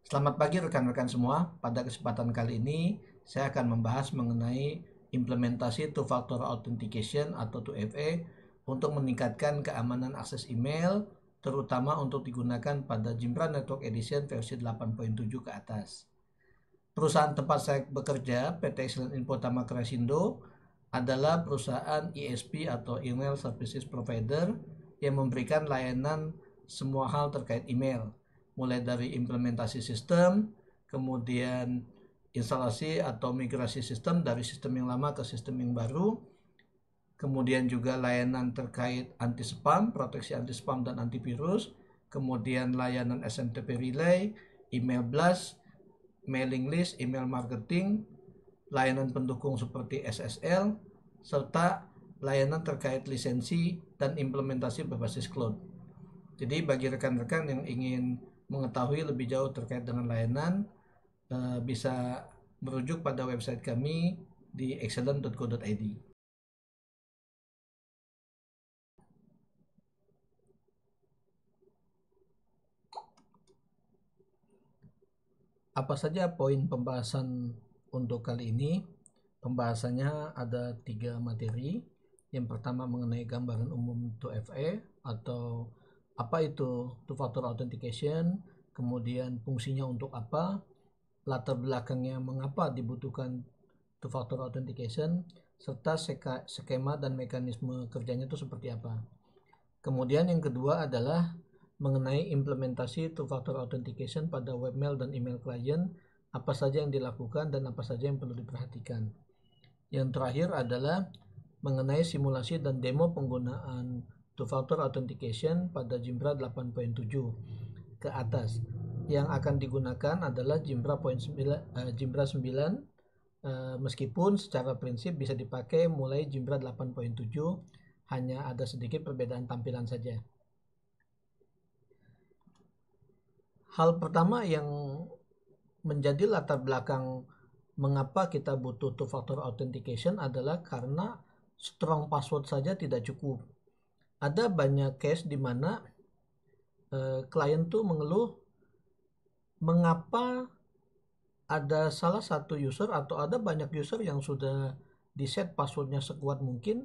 Selamat pagi rekan-rekan semua. Pada kesempatan kali ini saya akan membahas mengenai implementasi two-factor authentication atau 2FA untuk meningkatkan keamanan akses email, terutama untuk digunakan pada Jimbra Network Edition versi 8.7 ke atas. Perusahaan tempat saya bekerja, PT Excellent Info Tama Krasindo, adalah perusahaan ISP atau Email Services Provider yang memberikan layanan semua hal terkait email, mulai dari implementasi sistem, kemudian instalasi atau migrasi sistem dari sistem yang lama ke sistem yang baru, kemudian juga layanan terkait anti spam, proteksi anti spam dan antivirus, kemudian layanan SMTP relay, email blast, mailing list, email marketing, layanan pendukung seperti SSL, serta layanan terkait lisensi dan implementasi berbasis cloud. Jadi bagi rekan-rekan yang ingin mengetahui lebih jauh terkait dengan layanan, bisa merujuk pada website kami di excellent.co.id. Apa saja poin pembahasan untuk kali ini? Pembahasannya ada 3 materi. Yang pertama mengenai gambaran umum 2FA atau apa itu two-factor authentication, kemudian fungsinya untuk apa, latar belakangnya mengapa dibutuhkan two-factor authentication, serta skema dan mekanisme kerjanya itu seperti apa. Kemudian yang kedua adalah mengenai implementasi two-factor authentication pada webmail dan email client, apa saja yang dilakukan dan apa saja yang perlu diperhatikan. Yang terakhir adalah mengenai simulasi dan demo penggunaan two-factor authentication pada Jimbra 8.7 ke atas. Yang akan digunakan adalah Jimbra 9, meskipun secara prinsip bisa dipakai mulai Jimbra 8.7, hanya ada sedikit perbedaan tampilan saja. Hal pertama yang menjadi latar belakang mengapa kita butuh two-factor authentication adalah karena strong password saja tidak cukup. Ada banyak case di mana klien tuh mengeluh mengapa ada salah satu user atau ada banyak user yang sudah di set passwordnya sekuat mungkin,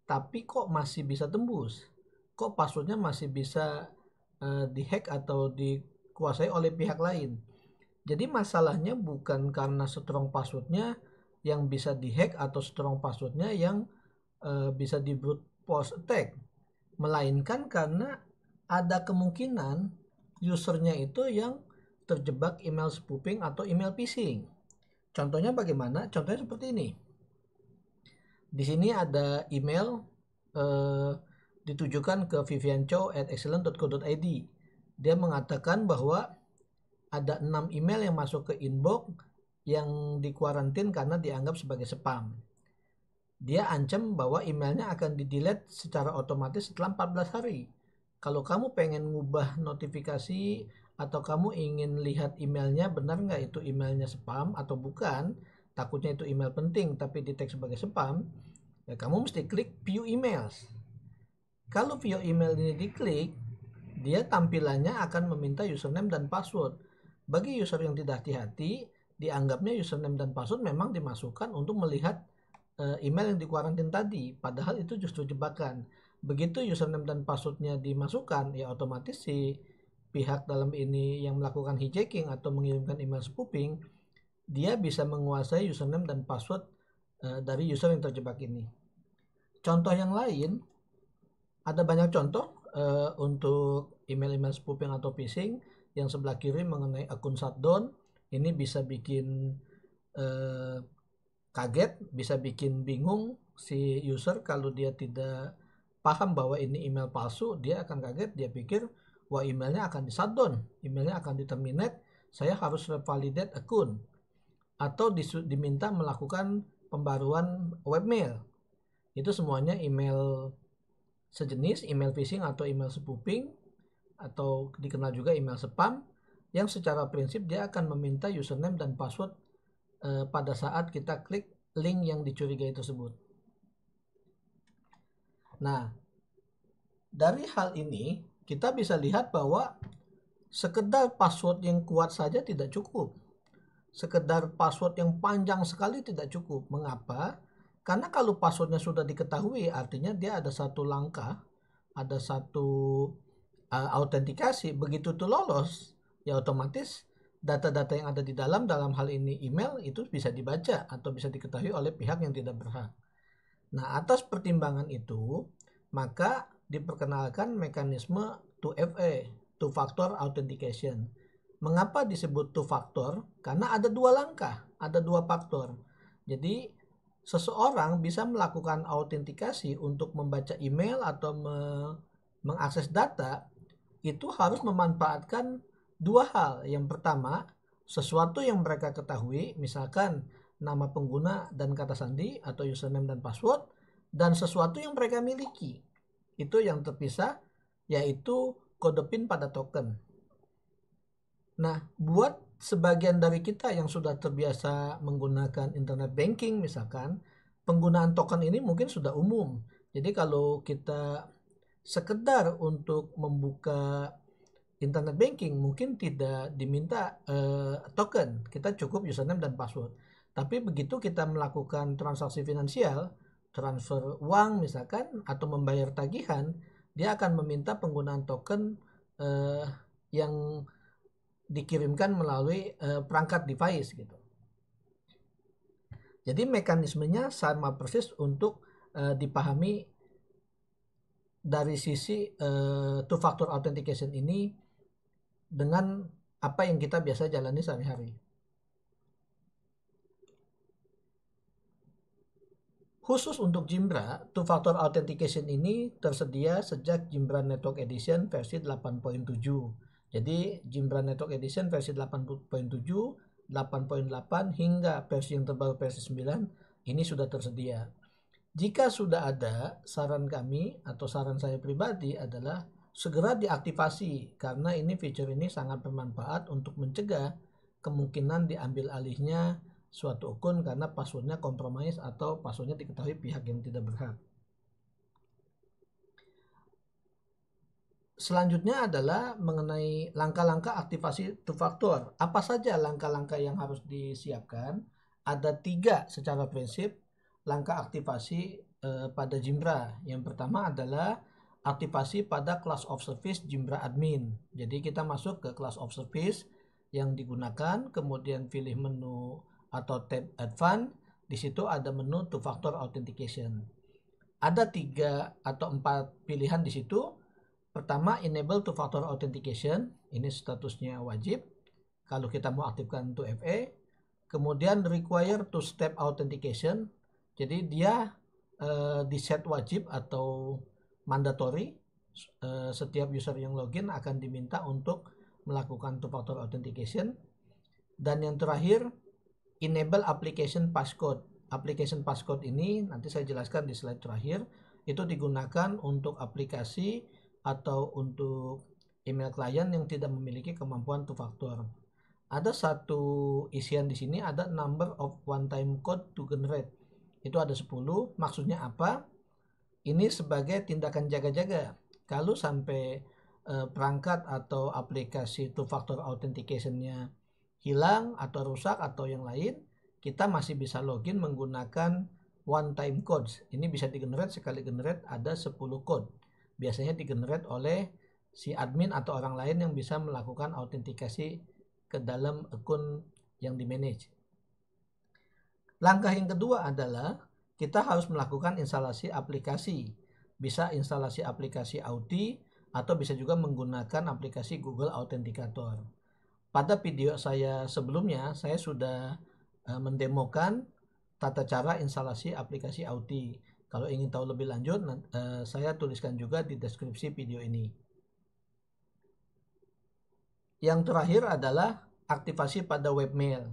tapi kok masih bisa tembus, kok passwordnya masih bisa dihack atau dikuasai oleh pihak lain. Jadi masalahnya bukan karena strong passwordnya yang bisa dihack atau strong passwordnya yang bisa di brute force attack, melainkan karena ada kemungkinan usernya itu yang terjebak email spoofing atau email phishing. Contohnya bagaimana? Contohnya seperti ini. Di sini ada email ditujukan ke viviancho@excellent.co.id. Dia mengatakan bahwa ada 6 email yang masuk ke inbox yang dikuarantin karena dianggap sebagai spam. Dia ancam bahwa emailnya akan di-delete secara otomatis setelah 14 hari. Kalau kamu pengen ngubah notifikasi atau kamu ingin lihat emailnya benar nggak itu emailnya spam atau bukan, takutnya itu email penting tapi di tag sebagai spam, ya kamu mesti klik view emails. Kalau view email ini diklik, dia tampilannya akan meminta username dan password. Bagi user yang tidak hati-hati, dianggapnya username dan password memang dimasukkan untuk melihat email yang dikuarantin tadi, padahal itu justru jebakan. Begitu username dan passwordnya dimasukkan, ya otomatis si pihak dalam ini yang melakukan hijacking atau mengirimkan email spoofing, dia bisa menguasai username dan password dari user yang terjebak ini. Contoh yang lain, ada banyak contoh untuk email-email spoofing atau phishing. Yang sebelah kiri mengenai akun shutdown, ini bisa bikin kaget, bisa bikin bingung si user kalau dia tidak paham bahwa ini email palsu. Dia akan kaget, dia pikir wah emailnya akan di shutdown, emailnya akan di terminate, saya harus revalidate akun atau diminta melakukan pembaruan webmail. Itu semuanya email sejenis email phishing atau email spoofing atau dikenal juga email spam, yang secara prinsip dia akan meminta username dan password pada saat kita klik link yang dicurigai tersebut. Nah, dari hal ini kita bisa lihat bahwa Sekedar password yang kuat saja tidak cukup. Sekedar password yang panjang sekali tidak cukup. Mengapa? Karena kalau passwordnya sudah diketahui, artinya dia ada satu langkah, ada satu autentikasi. Begitu itu lolos, ya otomatis data-data yang ada di dalam hal ini email, itu bisa dibaca atau bisa diketahui oleh pihak yang tidak berhak. Nah, atas pertimbangan itu, maka diperkenalkan mekanisme 2FA, two factor authentication. Mengapa disebut two factor? Karena ada dua langkah, ada dua faktor. Jadi seseorang bisa melakukan autentikasi untuk membaca email atau mengakses data, itu harus memanfaatkan dua hal. Yang pertama, sesuatu yang mereka ketahui, misalkan nama pengguna dan kata sandi atau username dan password, dan sesuatu yang mereka miliki. Itu yang terpisah, yaitu kode PIN pada token. Nah, buat sebagian dari kita yang sudah terbiasa menggunakan internet banking misalkan, penggunaan token ini mungkin sudah umum. Jadi kalau kita sekedar untuk membuka internet banking mungkin tidak diminta token, kita cukup username dan password. Tapi begitu kita melakukan transaksi finansial, transfer uang misalkan, atau membayar tagihan, dia akan meminta penggunaan token yang dikirimkan melalui perangkat device gitu. Jadi mekanismenya sama persis untuk dipahami dari sisi two factor authentication ini dengan apa yang kita biasa jalani sehari-hari. Khusus untuk Jimbra, two factor authentication ini tersedia sejak Jimbra Network Edition versi 8.7. Jadi Jimbra Network Edition versi 8.7, 8.8 hingga versi yang terbaru versi 9 ini sudah tersedia. Jika sudah ada, saran kami atau saran saya pribadi adalah segera diaktifasi, karena ini fitur ini sangat bermanfaat untuk mencegah kemungkinan diambil alihnya suatu akun karena passwordnya kompromis atau passwordnya diketahui pihak yang tidak berhak. Selanjutnya adalah mengenai langkah-langkah aktivasi two factor. Apa saja langkah-langkah yang harus disiapkan? Ada 3 secara prinsip langkah aktivasi pada Jimbra. Yang pertama adalah aktivasi pada class of service Jimbra admin. Jadi kita masuk ke class of service yang digunakan, kemudian pilih menu atau tab advance. Di situ ada menu two factor authentication. Ada 3 atau 4 pilihan di situ. Pertama, enable two factor authentication, ini statusnya wajib kalau kita mau aktifkan 2FA. Kemudian require two step authentication, jadi dia di set wajib atau mandatory. Setiap user yang login akan diminta untuk melakukan two factor authentication. Dan yang terakhir, enable application passcode. Application passcode ini nanti saya jelaskan di slide terakhir. Itu digunakan untuk aplikasi atau untuk email klien yang tidak memiliki kemampuan two factor. Ada satu isian di sini, ada number of one time code to generate. Itu ada 10. Maksudnya apa? Ini sebagai tindakan jaga-jaga. Kalau sampai perangkat atau aplikasi two factor authentication-nya hilang atau rusak atau yang lain, kita masih bisa login menggunakan one time codes. Ini bisa di-generate, sekali generate ada 10 code. Biasanya di-generate oleh si admin atau orang lain yang bisa melakukan autentikasi ke dalam akun yang di-manage. Langkah yang kedua adalah kita harus melakukan instalasi aplikasi. Bisa instalasi aplikasi Authy atau bisa juga menggunakan aplikasi Google Authenticator. Pada video saya sebelumnya, saya sudah mendemokan tata cara instalasi aplikasi Authy. Kalau ingin tahu lebih lanjut, saya tuliskan juga di deskripsi video ini. Yang terakhir adalah aktivasi pada webmail.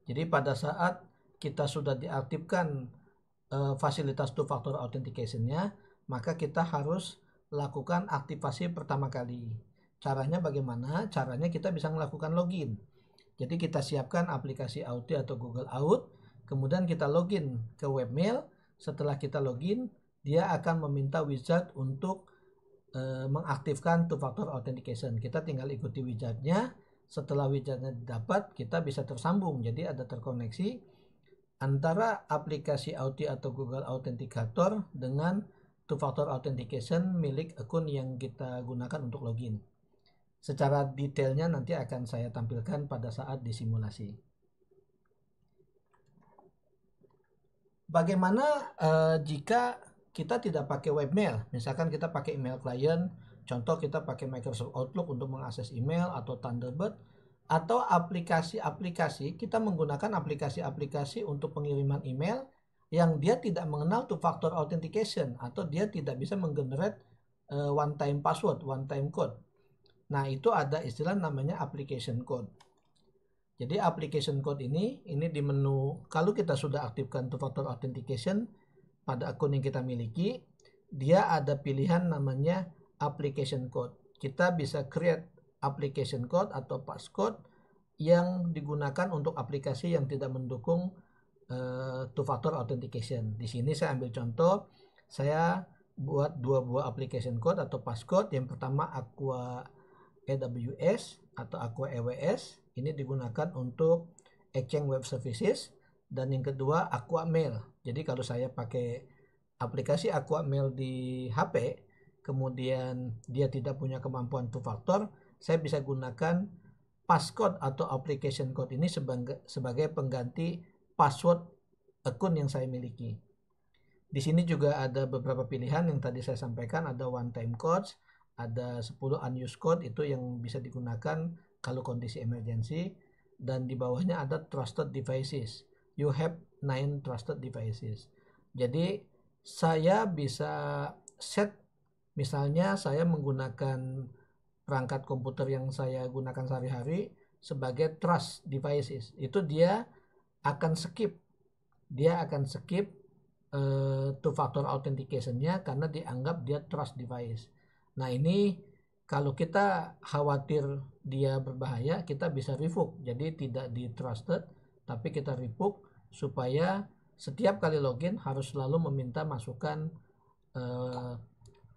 Jadi pada saat kita sudah diaktifkan fasilitas two factor authentication-nya, maka kita harus lakukan aktivasi pertama kali. Caranya bagaimana? Caranya kita bisa melakukan login. Jadi kita siapkan aplikasi Authy atau Google Auth, kemudian kita login ke webmail. Setelah kita login, dia akan meminta wizard untuk mengaktifkan two factor authentication. Kita tinggal ikuti widgetnya. Setelah widgetnya didapat, kita bisa tersambung. Jadi ada terkoneksi antara aplikasi Auth atau Google Authenticator dengan two factor authentication milik akun yang kita gunakan untuk login. Secara detailnya nanti akan saya tampilkan pada saat disimulasi. Bagaimana jika kita tidak pakai webmail? Misalkan kita pakai email client, contoh kita pakai Microsoft Outlook untuk mengakses email atau Thunderbird, atau aplikasi-aplikasi, kita menggunakan aplikasi-aplikasi untuk pengiriman email yang dia tidak mengenal two factor authentication atau dia tidak bisa menggenerate one time password, one time code. Nah, itu ada istilah namanya application code. Jadi application code ini di menu, kalau kita sudah aktifkan two factor authentication pada akun yang kita miliki, dia ada pilihan namanya application code. Kita bisa create application code atau passcode yang digunakan untuk aplikasi yang tidak mendukung two factor authentication. Di sini saya ambil contoh, saya buat dua buah application code atau passcode. Yang pertama Aqua AWS atau Aqua EWS, ini digunakan untuk Exchange Web Services, dan yang kedua Aqua Mail. Jadi kalau saya pakai aplikasi Aqua Mail di HP, kemudian dia tidak punya kemampuan two factor, saya bisa gunakan passcode atau application code ini sebagai pengganti password akun yang saya miliki. Di sini juga ada beberapa pilihan yang tadi saya sampaikan, ada one time codes, ada 10 unused code itu yang bisa digunakan kalau kondisi emergency, dan di bawahnya ada trusted devices. You have 9 trusted devices. Jadi saya bisa set, misalnya saya menggunakan perangkat komputer yang saya gunakan sehari-hari sebagai trust devices. Itu dia akan skip two factor authentication-nya karena dianggap dia trust device. Nah, ini kalau kita khawatir dia berbahaya, kita bisa revoke. Jadi tidak di trusted, tapi kita revoke supaya setiap kali login harus selalu meminta masukkan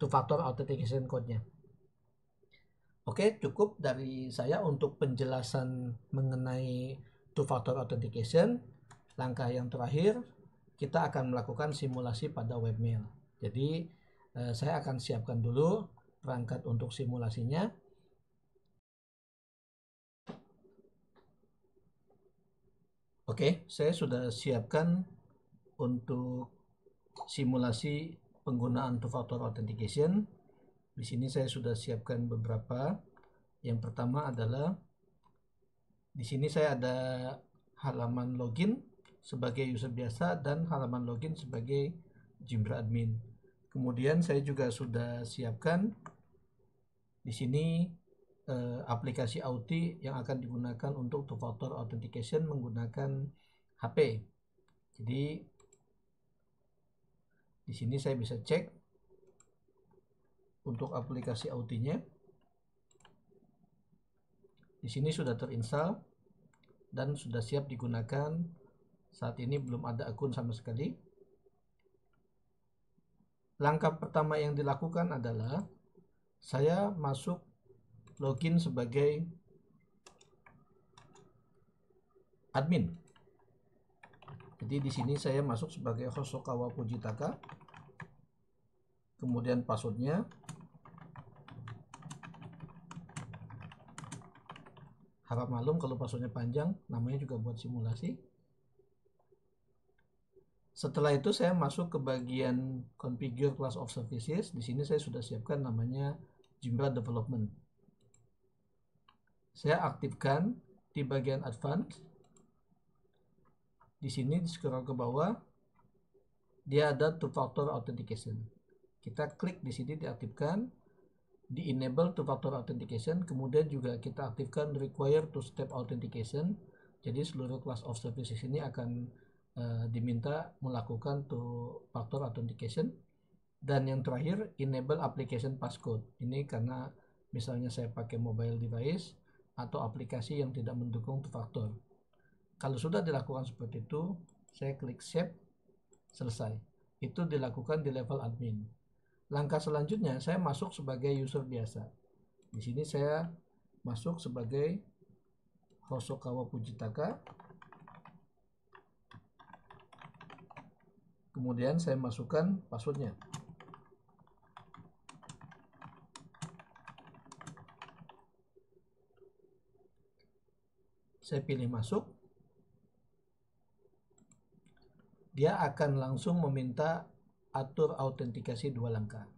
two factor authentication code-nya. Oke, cukup dari saya untuk penjelasan mengenai two factor authentication. Langkah yang terakhir, kita akan melakukan simulasi pada webmail. Jadi saya akan siapkan dulu perangkat untuk simulasinya. Oke, saya sudah siapkan untuk simulasi penggunaan two factor authentication. Di sini saya sudah siapkan beberapa. Yang pertama adalah di sini saya ada halaman login sebagai user biasa dan halaman login sebagai Jimbra admin. Kemudian saya juga sudah siapkan di sini aplikasi Auth yang akan digunakan untuk two factor authentication menggunakan HP. Jadi di sini saya bisa cek untuk aplikasi Auth-nya. Di sini sudah terinstall dan sudah siap digunakan. Saat ini belum ada akun sama sekali. Langkah pertama yang dilakukan adalah saya masuk login sebagai admin. Jadi di sini saya masuk sebagai Hosokawa Fujitaka. Kemudian passwordnya harap maklum kalau passwordnya panjang, namanya juga buat simulasi. Setelah itu saya masuk ke bagian configure class of services. Di sini saya sudah siapkan namanya Jimbra Development. Saya aktifkan di bagian advanced. Di sini di scroll ke bawah dia ada two factor authentication. Kita klik di sini diaktifkan, di enable two factor authentication, kemudian juga kita aktifkan require two step authentication. Jadi seluruh class of services ini akan diminta melakukan two factor authentication. Dan yang terakhir enable application passcode. Ini karena misalnya saya pakai mobile device atau aplikasi yang tidak mendukung two factor. Kalau sudah dilakukan seperti itu, saya klik save, selesai. Itu dilakukan di level admin. Langkah selanjutnya saya masuk sebagai user biasa. Di sini saya masuk sebagai Hosokawa Fujitaka. Kemudian saya masukkan passwordnya. Saya pilih masuk. Dia akan langsung meminta atur autentikasi 2 langkah.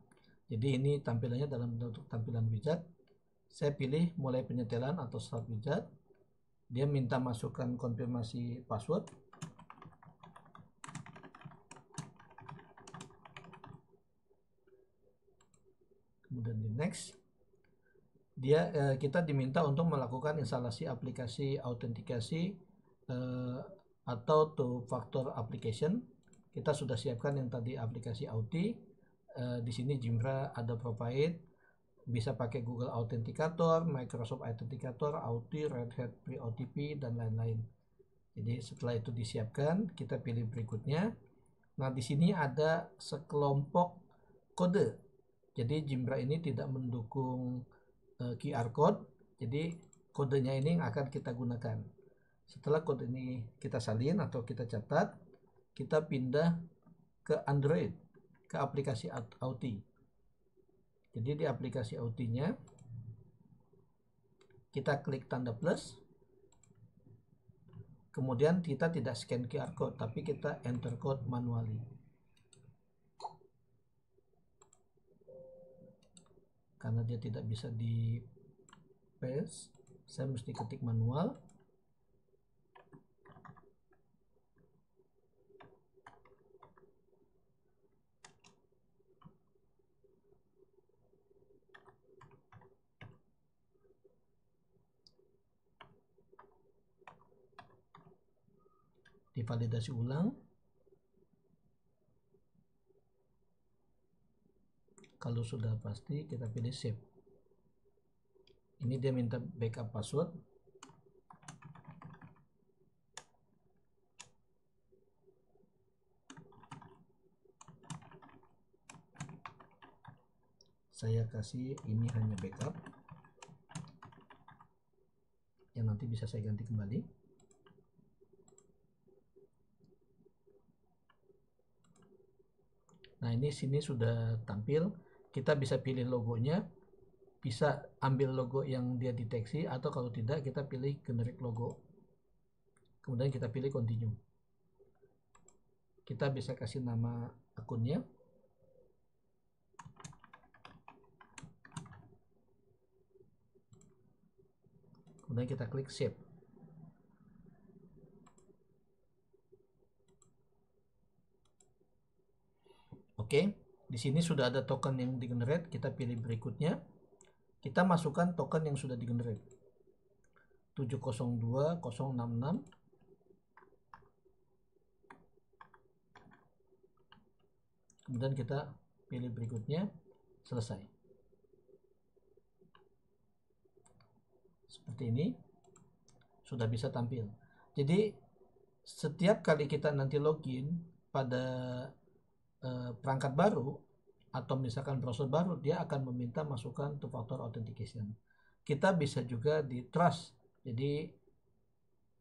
Jadi ini tampilannya dalam bentuk tampilan wizard. Saya pilih mulai penyetelan atau start wizard. Dia minta masukkan konfirmasi password. Kemudian di next. Kita diminta untuk melakukan instalasi aplikasi autentikasi atau two factor application. Kita sudah siapkan yang tadi aplikasi Auth. Di sini Jimbra ada provide, bisa pakai Google Authenticator, Microsoft Authenticator, Auth, Red Hat Pre-OTP, dan lain-lain. Jadi setelah itu disiapkan, kita pilih berikutnya. Nah, di sini ada sekelompok kode. Jadi Jimbra ini tidak mendukung QR code, jadi kodenya ini yang akan kita gunakan. Setelah kode ini kita salin atau kita catat, kita pindah ke Android, ke aplikasi Auth. Jadi di aplikasi Auth-nya kita klik tanda plus, kemudian kita tidak scan QR code, tapi kita enter code manually. Karena dia tidak bisa di paste, saya mesti ketik manual. Divalidasi ulang. Kalau sudah pasti kita pilih save. Ini dia minta backup password. Saya kasih ini hanya backup, yang nanti bisa saya ganti kembali. Nah, ini sini sudah tampil. Kita bisa pilih logonya, bisa ambil logo yang dia deteksi, atau kalau tidak kita pilih generate logo. Kemudian kita pilih continue. Kita bisa kasih nama akunnya. Kemudian kita klik save. Oke, di sini sudah ada token yang di-generate. Kita pilih berikutnya. Kita masukkan token yang sudah di-generate. 702066. Kemudian kita pilih berikutnya, selesai. Seperti ini, sudah bisa tampil. Jadi setiap kali kita nanti login pada perangkat baru atau misalkan browser baru, dia akan meminta masukan two factor authentication. Kita bisa juga di trust. Jadi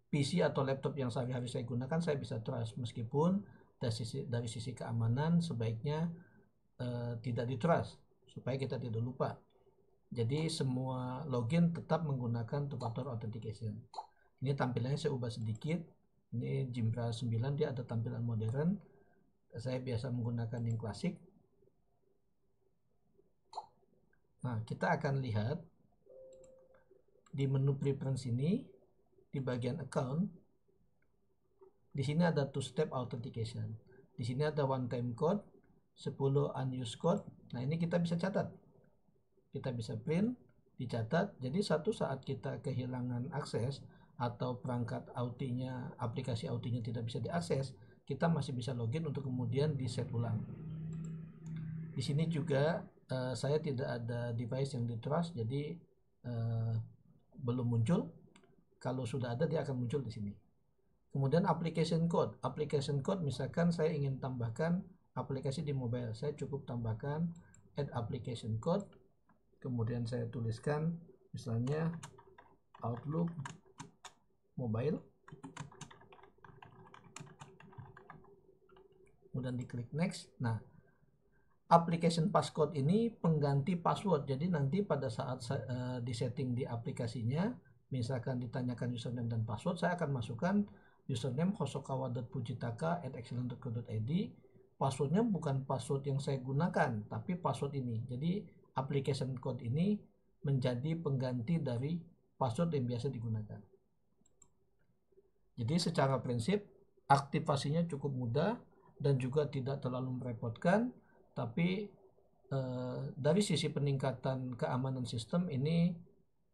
PC atau laptop yang sehari-hari saya gunakan, saya bisa trust, meskipun dari sisi keamanan sebaiknya tidak di trust supaya kita tidak lupa. Jadi semua login tetap menggunakan two factor authentication. Ini tampilannya saya ubah sedikit. Ini Jimbra 9, dia ada tampilan modern. Saya biasa menggunakan yang klasik. Nah, kita akan lihat di menu preference ini, di bagian account, di sini ada two-step authentication. Di sini ada one-time code, 10 unused code. Nah, ini kita bisa catat. Kita bisa print, dicatat. Jadi satu saat kita kehilangan akses atau perangkat Auth-nya, aplikasi Auth-nya tidak bisa diakses, kita masih bisa login untuk kemudian di set ulang. Di sini juga saya tidak ada device yang di trust, jadi belum muncul. Kalau sudah ada, dia akan muncul di sini. Kemudian application code misalkan saya ingin tambahkan aplikasi di mobile, saya cukup tambahkan add application code, kemudian saya tuliskan misalnya Outlook Mobile, kemudian diklik next. Nah, application passcode ini pengganti password, jadi nanti pada saat di setting di aplikasinya, misalkan ditanyakan username dan password, saya akan masukkan username hosokawa.fujitaka@excellent.co.id. Passwordnya bukan password yang saya gunakan, tapi password ini. Jadi application code ini menjadi pengganti dari password yang biasa digunakan. Jadi secara prinsip aktivasinya cukup mudah dan juga tidak terlalu merepotkan, tapi dari sisi peningkatan keamanan sistem ini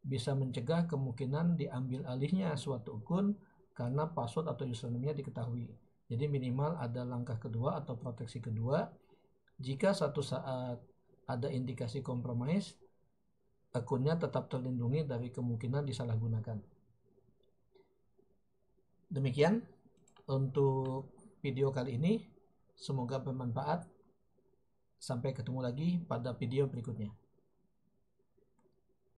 bisa mencegah kemungkinan diambil alihnya suatu akun karena password atau username-nya diketahui. Jadi minimal ada langkah kedua atau proteksi kedua. Jika suatu saat ada indikasi kompromis, akunnya tetap terlindungi dari kemungkinan disalahgunakan. Demikian untuk video kali ini. Semoga bermanfaat. Sampai ketemu lagi pada video berikutnya.